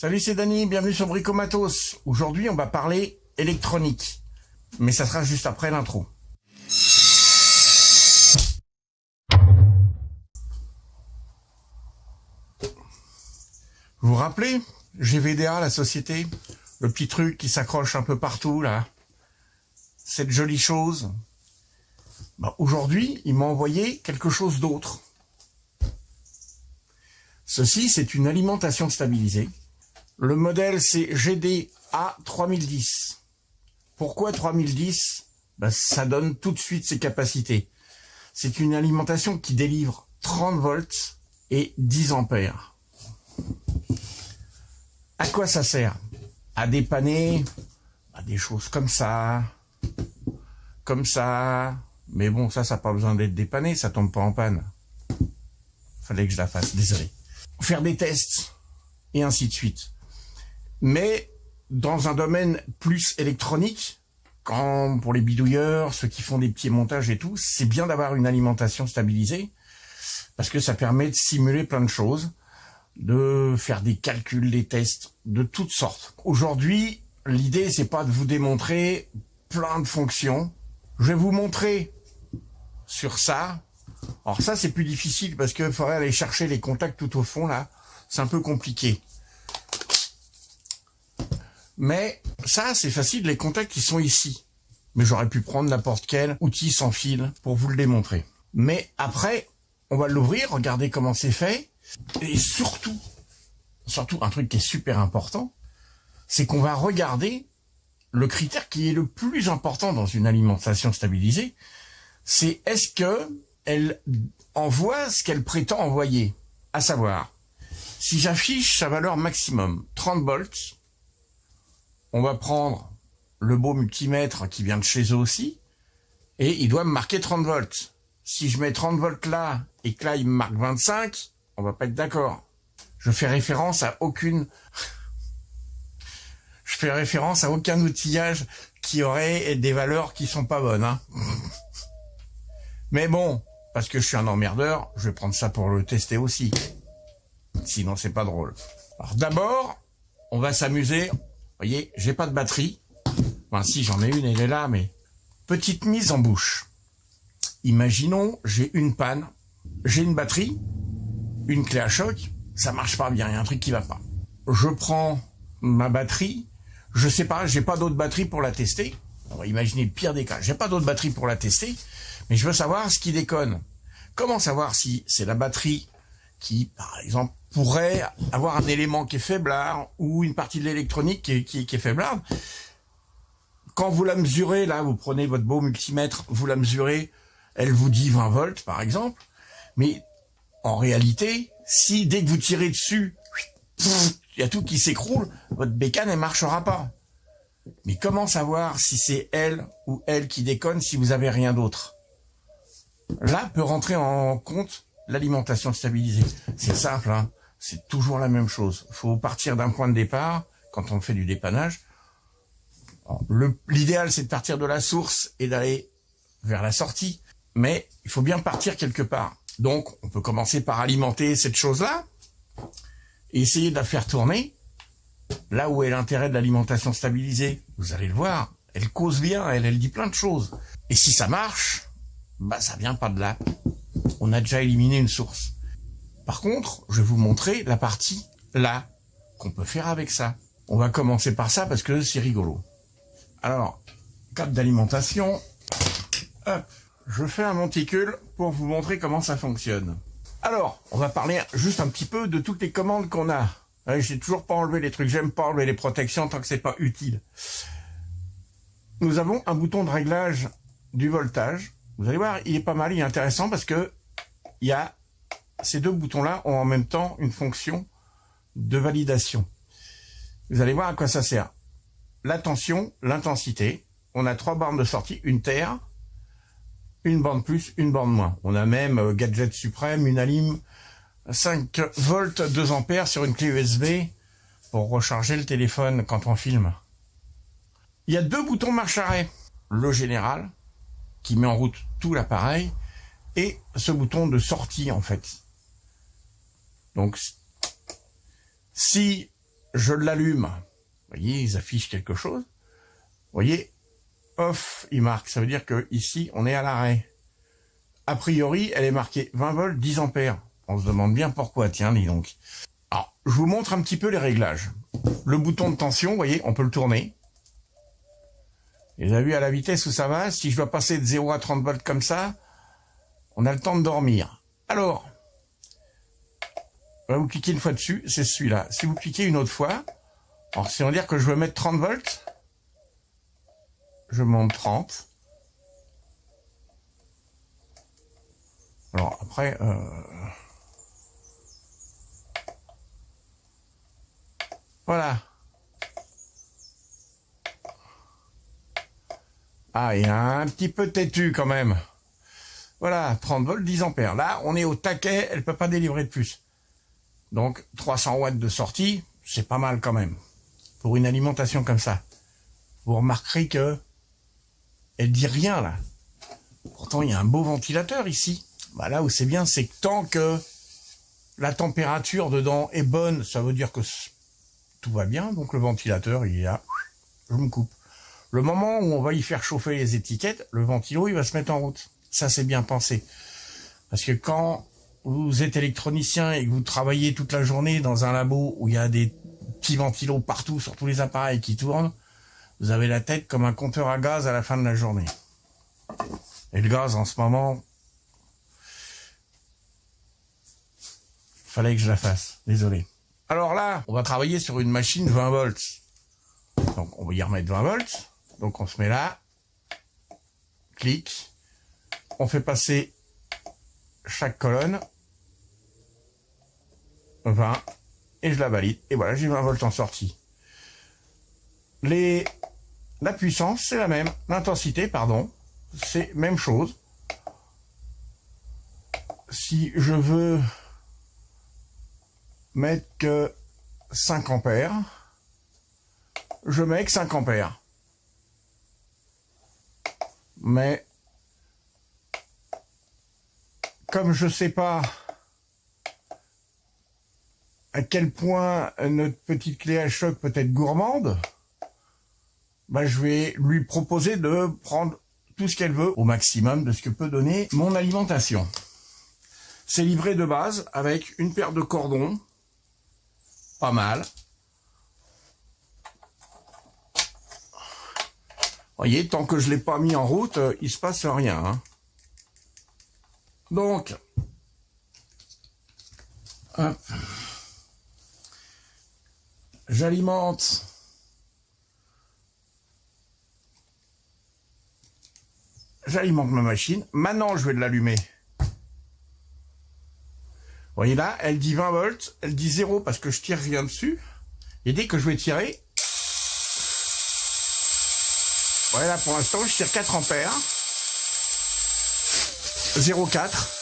Salut, c'est Dany, bienvenue sur Bricomatos. Aujourd'hui, on va parler électronique. Mais ça sera juste après l'intro. Vous vous rappelez GVDA, la société? Le petit truc qui s'accroche un peu partout, là. Cette jolie chose. Aujourd'hui, il m'a envoyé quelque chose d'autre. Ceci, c'est une alimentation stabilisée. Le modèle, c'est GDA 3010. Pourquoi 3010? Ça donne tout de suite ses capacités. C'est une alimentation qui délivre 30 volts et 10 ampères. À quoi ça sert? À dépanner des choses comme ça. Mais bon, ça n'a pas besoin d'être dépanné, ça tombe pas en panne. Fallait que je la fasse, désolé. Faire des tests, et ainsi de suite. Mais dans un domaine plus électronique, quand pour les bidouilleurs, ceux qui font des petits montages et tout, c'est bien d'avoir une alimentation stabilisée, parce que ça permet de simuler plein de choses, de faire des calculs, des tests, de toutes sortes. Aujourd'hui, l'idée, c'est pas de vous démontrer plein de fonctions. Je vais vous montrer sur ça. Alors ça, c'est plus difficile parce qu'il faudrait aller chercher les contacts tout au fond, là. C'est un peu compliqué. Mais ça, c'est facile, les contacts, ils sont ici. Mais j'aurais pu prendre n'importe quel outil sans fil pour vous le démontrer. Mais après, on va l'ouvrir, regarder comment c'est fait. Et surtout, un truc qui est super important, c'est qu'on va regarder le critère qui est le plus important dans une alimentation stabilisée, c'est est-ce que elle envoie ce qu'elle prétend envoyer. À savoir, si j'affiche sa valeur maximum, 30 volts, on va prendre le beau multimètre qui vient de chez eux aussi, et il doit me marquer 30 volts. Si je mets 30 volts là, et que là il me marque 25, on va pas être d'accord. Je fais référence à aucun outillage qui aurait des valeurs qui sont pas bonnes, hein. Mais bon, parce que je suis un emmerdeur, je vais prendre ça pour le tester aussi. Sinon, c'est pas drôle. Alors d'abord, on va s'amuser. Vous voyez, j'ai pas de batterie. Enfin, si, j'en ai une, elle est là, mais... Petite mise en bouche. Imaginons, j'ai une panne, j'ai une batterie, une clé à choc, ça marche pas bien, il y a un truc qui va pas. Je prends ma batterie, je sais pas, j'ai pas d'autre batterie pour la tester. On va imaginer le pire des cas. J'ai pas d'autre batterie pour la tester, mais je veux savoir ce qui déconne. Comment savoir si c'est la batterie qui, par exemple, pourrait avoir un élément qui est faiblard ou une partie de l'électronique qui est faiblarde? Quand vous la mesurez, là, vous prenez votre beau multimètre, vous la mesurez, elle vous dit 20 volts, par exemple, mais en réalité, si dès que vous tirez dessus, il y a tout qui s'écroule, votre bécane, elle marchera pas. Mais comment savoir si c'est elle ou elle qui déconne si vous avez rien d'autre? Là peut rentrer en compte l'alimentation stabilisée. C'est simple, hein. C'est toujours la même chose. Il faut partir d'un point de départ quand on fait du dépannage. L'idéal, c'est de partir de la source et d'aller vers la sortie. Mais il faut bien partir quelque part. Donc, on peut commencer par alimenter cette chose-là et essayer de la faire tourner. Là où est l'intérêt de l'alimentation stabilisée, vous allez le voir, elle cause bien, elle dit plein de choses. Et si ça marche, ça vient pas de là. On a déjà éliminé une source. Par contre, je vais vous montrer la partie là qu'on peut faire avec ça. On va commencer par ça parce que c'est rigolo. Alors, câble d'alimentation, hop, je fais un monticule pour vous montrer comment ça fonctionne. Alors, on va parler juste un petit peu de toutes les commandes qu'on a. J'ai toujours pas enlevé les trucs, j'aime pas enlever les protections tant que c'est pas utile. Nous avons un bouton de réglage du voltage. Vous allez voir, il est pas mal, il est intéressant parce que ces deux boutons-là ont en même temps une fonction de validation. Vous allez voir à quoi ça sert. La tension, l'intensité. On a 3 bornes de sortie, une terre, une borne plus, une borne moins. On a même gadget suprême, une alim, 5 volts, 2 ampères sur une clé USB pour recharger le téléphone quand on filme. Il y a 2 boutons marche arrêt. Le général, qui met en route tout l'appareil, et ce bouton de sortie, en fait. Donc, si je l'allume. Vous voyez, ils affichent quelque chose. Vous voyez, off, il marque. Ça veut dire que ici, on est à l'arrêt. A priori, elle est marquée 20 volts, 10 ampères. On se demande bien pourquoi, tiens, dis donc. Alors, je vous montre un petit peu les réglages. Le bouton de tension, vous voyez, on peut le tourner. Et vous avez vu à la vitesse où ça va, si je dois passer de 0 à 30 volts comme ça, on a le temps de dormir. Alors, vous cliquez une fois dessus, c'est celui-là. Si vous cliquez une autre fois, alors si on va dire que je veux mettre 30 volts, je monte 30. Alors après, voilà. Ah, il y a un petit peu têtu quand même. Voilà, 30 volts, 10 ampères. Là, on est au taquet, elle peut pas délivrer de plus. Donc, 300 watts de sortie, c'est pas mal quand même. Pour une alimentation comme ça. Vous remarquerez que elle dit rien, là. Pourtant, il y a un beau ventilateur ici. Bah, là où c'est bien, c'est que tant que la température dedans est bonne, ça veut dire que tout va bien. Donc, le ventilateur, il est là. Je me coupe. Le moment où on va y faire chauffer les étiquettes, le ventilo, il va se mettre en route. Ça, c'est bien pensé. Parce que quand vous êtes électronicien et que vous travaillez toute la journée dans un labo où il y a des petits ventilos partout sur tous les appareils qui tournent, vous avez la tête comme un compteur à gaz à la fin de la journée. Et le gaz, en ce moment, fallait que je la fasse. Désolé. Alors là, on va travailler sur une machine 20 volts. Donc, on va y remettre 20 volts. Donc, on se met là. Clic. On fait passer chaque colonne. 20. Et je la valide. Et voilà, j'ai 20 volts en sortie. La puissance, c'est la même. L'intensité, pardon, c'est même chose. Si je veux mettre que 5 ampères, je mets que 5 ampères. Mais comme je sais pas à quel point notre petite clé à choc peut être gourmande, bah je vais lui proposer de prendre tout ce qu'elle veut au maximum de ce que peut donner mon alimentation. C'est livré de base avec une paire de cordons, pas mal. Voyez, tant que je l'ai pas mis en route, il se passe rien. Hein. Donc, hop, j'alimente ma machine. Maintenant, je vais l'allumer. Vous voyez là, elle dit 20 volts, elle dit 0 parce que je tire rien dessus. Et dès que je vais tirer, voilà, pour l'instant, je tire 4 ampères. 0,4.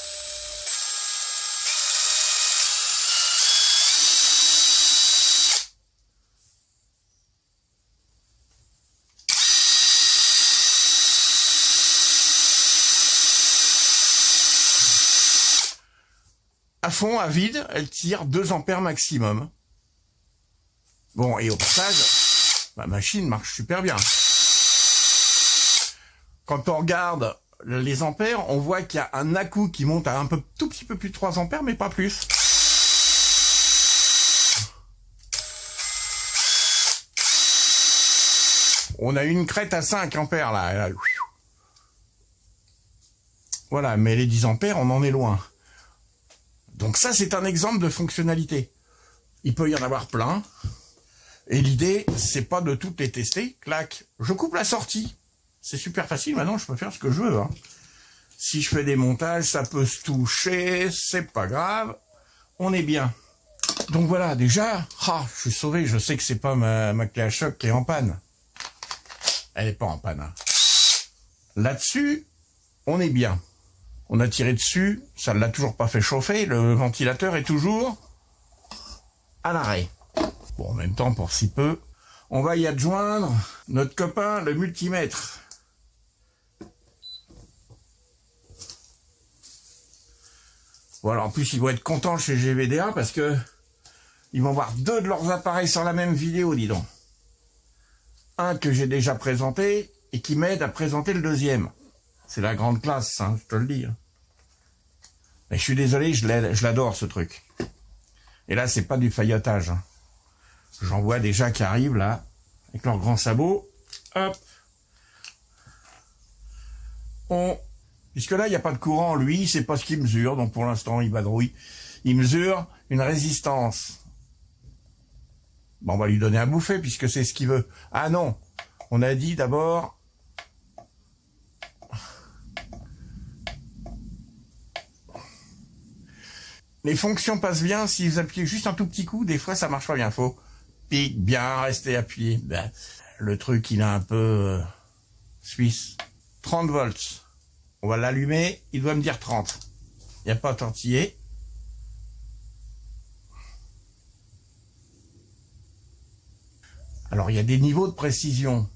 À fond, à vide, elle tire 2 ampères maximum. Bon, et au passage, ma machine marche super bien. Quand on regarde les ampères, on voit qu'il y a un à-coup qui monte à tout petit peu plus de 3 ampères, mais pas plus. On a une crête à 5 ampères là. Voilà, mais les 10 ampères, on en est loin. Donc ça, c'est un exemple de fonctionnalité. Il peut y en avoir plein. Et l'idée, c'est pas de toutes les tester. Clac, je coupe la sortie. C'est super facile, maintenant je peux faire ce que je veux. Hein. Si je fais des montages, ça peut se toucher, c'est pas grave. On est bien. Donc voilà, déjà, je suis sauvé, je sais que c'est pas ma clé à choc qui est en panne. Elle est pas en panne. Hein. Là-dessus, on est bien. On a tiré dessus, ça ne l'a toujours pas fait chauffer, le ventilateur est toujours à l'arrêt. Bon, en même temps, pour si peu, on va y adjoindre notre copain, le multimètre. Voilà, en plus, ils vont être contents chez GVDA parce que Ils vont voir deux de leurs appareils sur la même vidéo, dis donc. Un que j'ai déjà présenté et qui m'aide à présenter le deuxième. C'est la grande classe, hein, je te le dis. Mais je suis désolé, je l'adore ce truc. Et là, c'est pas du faillotage. Hein. J'en vois déjà qui arrivent là, avec leurs grands sabots. Hop. Puisque là, il n'y a pas de courant, lui, c'est pas ce qu'il mesure, donc pour l'instant, il vadrouille. Il mesure une résistance. Bon, on va lui donner à bouffer, puisque c'est ce qu'il veut. Ah non, on a dit d'abord... Les fonctions passent bien si vous appuyez juste un tout petit coup. Des fois, ça marche pas bien. Faut bien rester appuyé. Ben, le truc, il est un peu suisse. 30 volts. On va l'allumer. Il doit me dire 30. Il n'y a pas à tortiller. Alors, il y a des niveaux de précision.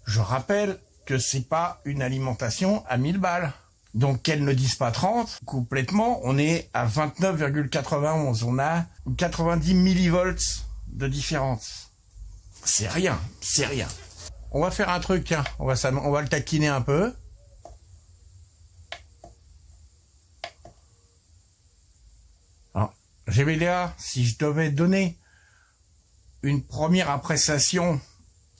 Je rappelle que c'est pas une alimentation à 1000 balles. Donc qu'elle ne dise pas 30, complètement, on est à 29,91. On a 90 millivolts de différence. C'est rien, c'est rien. On va faire un truc, tiens, on va le taquiner un peu. Alors, GBDA, si je devais donner une première appréciation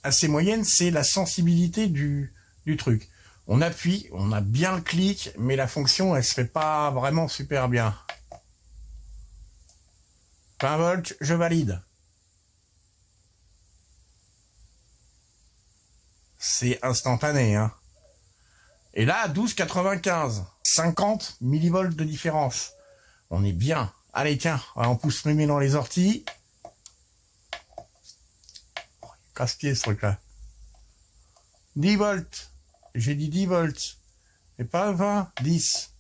assez moyenne, c'est la sensibilité du truc. On appuie, on a bien le clic, mais la fonction, elle se fait pas vraiment super bien. 20 volts, je valide. C'est instantané, hein. Et là, 12,95. 50 millivolts de différence. On est bien. Allez, tiens, on pousse mémé dans les orties. Casse-pied, ce truc-là. 10 volts. J'ai dit 10 volts. Et pas 20, 10.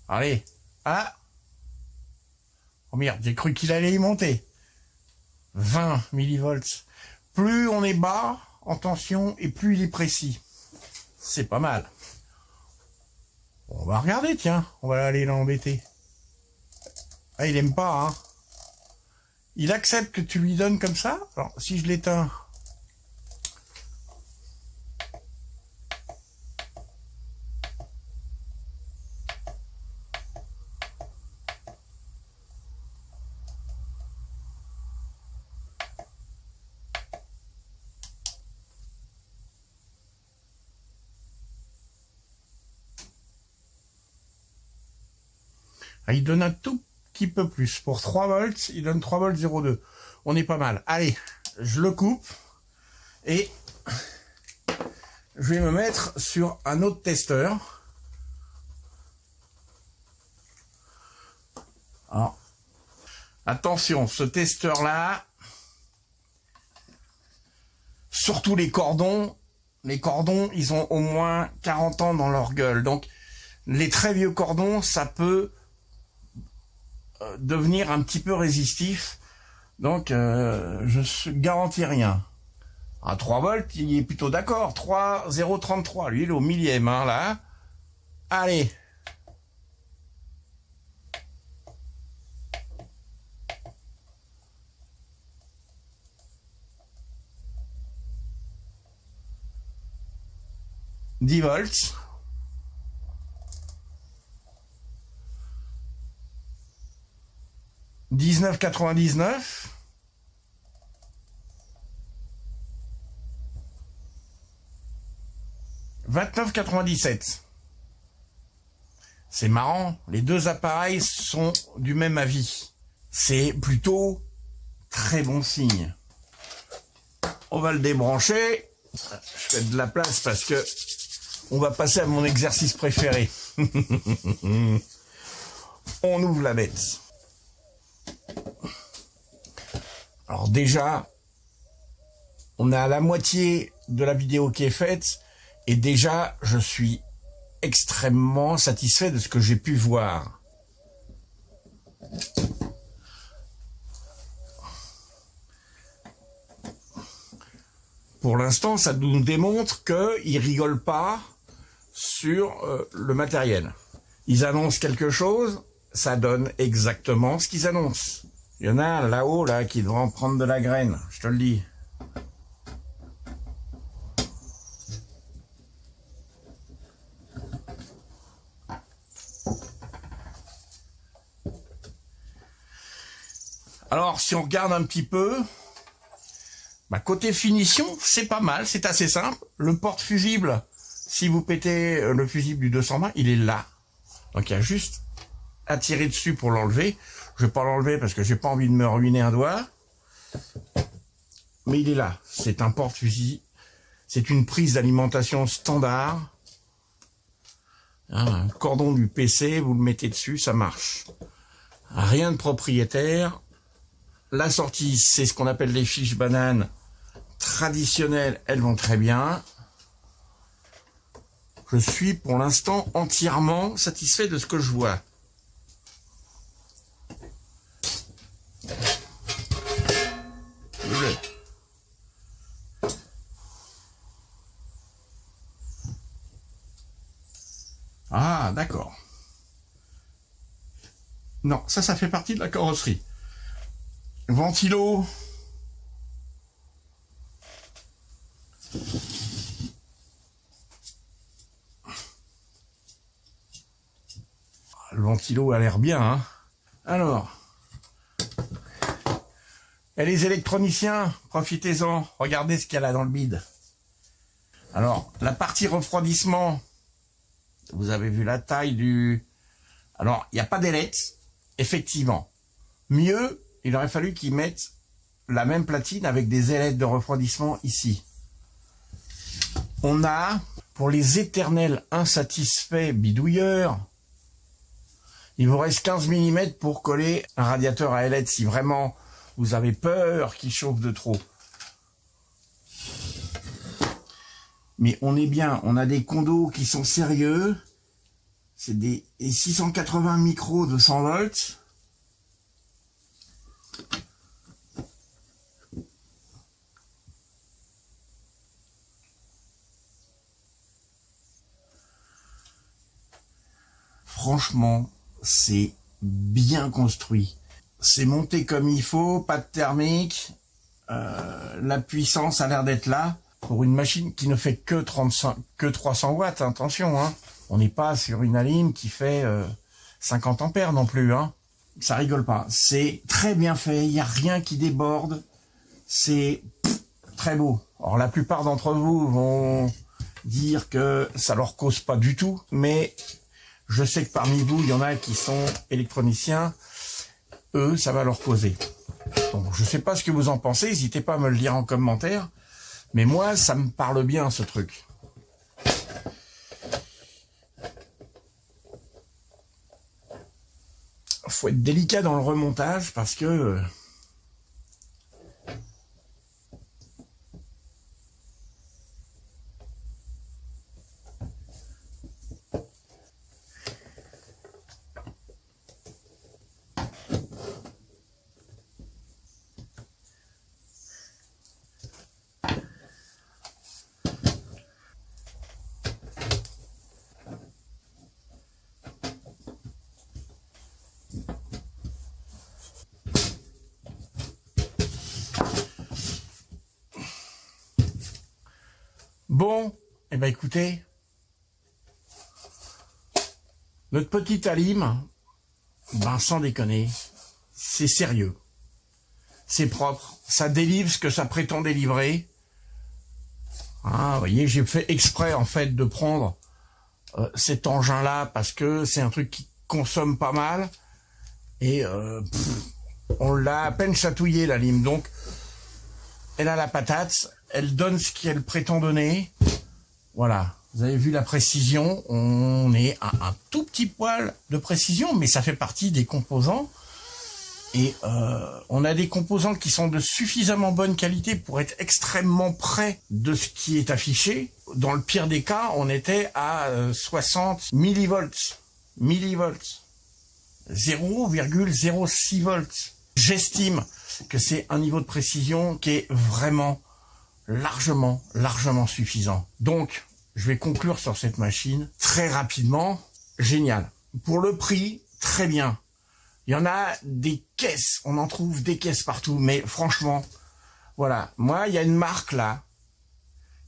Allez. Ah. Oh merde, j'ai cru qu'il allait y monter. 20 millivolts. Plus on est bas en tension et plus il est précis. C'est pas mal. On va regarder, tiens. On va aller l'embêter. Ah, il aime pas, hein. Il accepte que tu lui donnes comme ça. Alors, si je l'éteins... Ah, il donne un tout petit peu plus. Pour 3 volts, il donne 3 volts 0,2. On est pas mal. Allez, je le coupe et je vais me mettre sur un autre testeur. Alors, attention, ce testeur-là, surtout les cordons, ils ont au moins 40 ans dans leur gueule. Donc, les très vieux cordons, ça peut devenir un petit peu résistif. Donc, je garantis rien. À 3 volts, il est plutôt d'accord. 3,033. Lui, il est au millième, hein, là. Allez. « 10 volts. 19,99. 29,97. C'est marrant, les deux appareils sont du même avis. C'est plutôt très bon signe. On va le débrancher. Je fais de la place parce que on va passer à mon exercice préféré. On ouvre la bête. Alors déjà, on a la moitié de la vidéo qui est faite et déjà, je suis extrêmement satisfait de ce que j'ai pu voir. Pour l'instant, ça nous démontre qu'il rigole pas sur le matériel. Ils annoncent quelque chose, ça donne exactement ce qu'ils annoncent. Il y en a un là-haut, là, qui devrait en prendre de la graine, je te le dis. Alors, si on regarde un petit peu, bah, côté finition, c'est pas mal, c'est assez simple. Le porte-fusible, si vous pétez le fusible du 220, il est là. Donc, il y a juste à tirer dessus pour l'enlever. Je vais pas l'enlever parce que j'ai pas envie de me ruiner un doigt. Mais il est là. C'est un porte-fusible. C'est une prise d'alimentation standard. Un cordon du PC, vous le mettez dessus, ça marche. Rien de propriétaire. La sortie, c'est ce qu'on appelle les fiches bananes traditionnelles, elles vont très bien. Je suis pour l'instant entièrement satisfait de ce que je vois. Ah, d'accord. Non, ça fait partie de la carrosserie. Ventilo. Le ventilo a l'air bien, hein. Alors. Et les électroniciens, profitez-en. Regardez ce qu'il y a là dans le bide. Alors, la partie refroidissement, vous avez vu la taille du... Alors, il n'y a pas d'ailettes, effectivement. Mieux, il aurait fallu qu'ils mettent la même platine avec des ailettes de refroidissement ici. On a, pour les éternels insatisfaits bidouilleurs, il vous reste 15 mm pour coller un radiateur à ailettes si vraiment vous avez peur qu'il chauffe de trop. Mais on est bien, on a des condos qui sont sérieux. C'est des 680 micros de 100 volts. Franchement, c'est bien construit. C'est monté comme il faut, pas de thermique. La puissance a l'air d'être là pour une machine qui ne fait que 300 watts. Attention, hein. On n'est pas sur une alim qui fait 50 ampères non plus, hein. Ça rigole pas. C'est très bien fait. Il n'y a rien qui déborde. C'est très beau. Alors la plupart d'entre vous vont dire que ça leur cause pas du tout, mais je sais que parmi vous, il y en a qui sont électroniciens. Eux, ça va leur causer. Donc, je sais pas ce que vous en pensez. N'hésitez pas à me le dire en commentaire. Mais moi, ça me parle bien, ce truc. Faut être délicat dans le remontage parce que... Bon, eh ben écoutez, notre petite alim, ben sans déconner, c'est sérieux, c'est propre, ça délivre ce que ça prétend délivrer. Ah, vous voyez, j'ai fait exprès en fait de prendre cet engin-là parce que c'est un truc qui consomme pas mal et on l'a à peine chatouillé la lime, donc elle a la patate. Elle donne ce qu'elle prétend donner. Voilà. Vous avez vu la précision. On est à un tout petit poil de précision, mais ça fait partie des composants. Et on a des composants qui sont de suffisamment bonne qualité pour être extrêmement près de ce qui est affiché. Dans le pire des cas, on était à 60 millivolts. 0,06 volts. J'estime que c'est un niveau de précision qui est vraiment largement suffisant. Donc, je vais conclure sur cette machine très rapidement. Génial. pour le prix, très bien. Il y en a des caisses, on en trouve des caisses partout, mais franchement, voilà. Moi, il y a une marque là,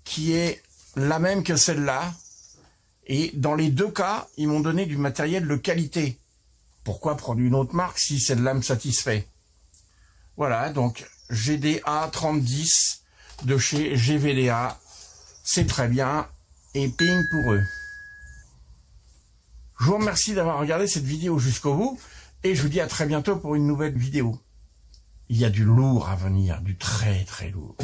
qui est la même que celle-là, et dans les deux cas, ils m'ont donné du matériel de qualité. Pourquoi prendre une autre marque si celle-là me satisfait? Voilà, donc GDA 3010 de chez GVDA, c'est très bien, et ping pour eux. Je vous remercie d'avoir regardé cette vidéo jusqu'au bout, et je vous dis à très bientôt pour une nouvelle vidéo. Il y a du lourd à venir, du très très lourd.